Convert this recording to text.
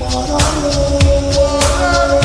Bye.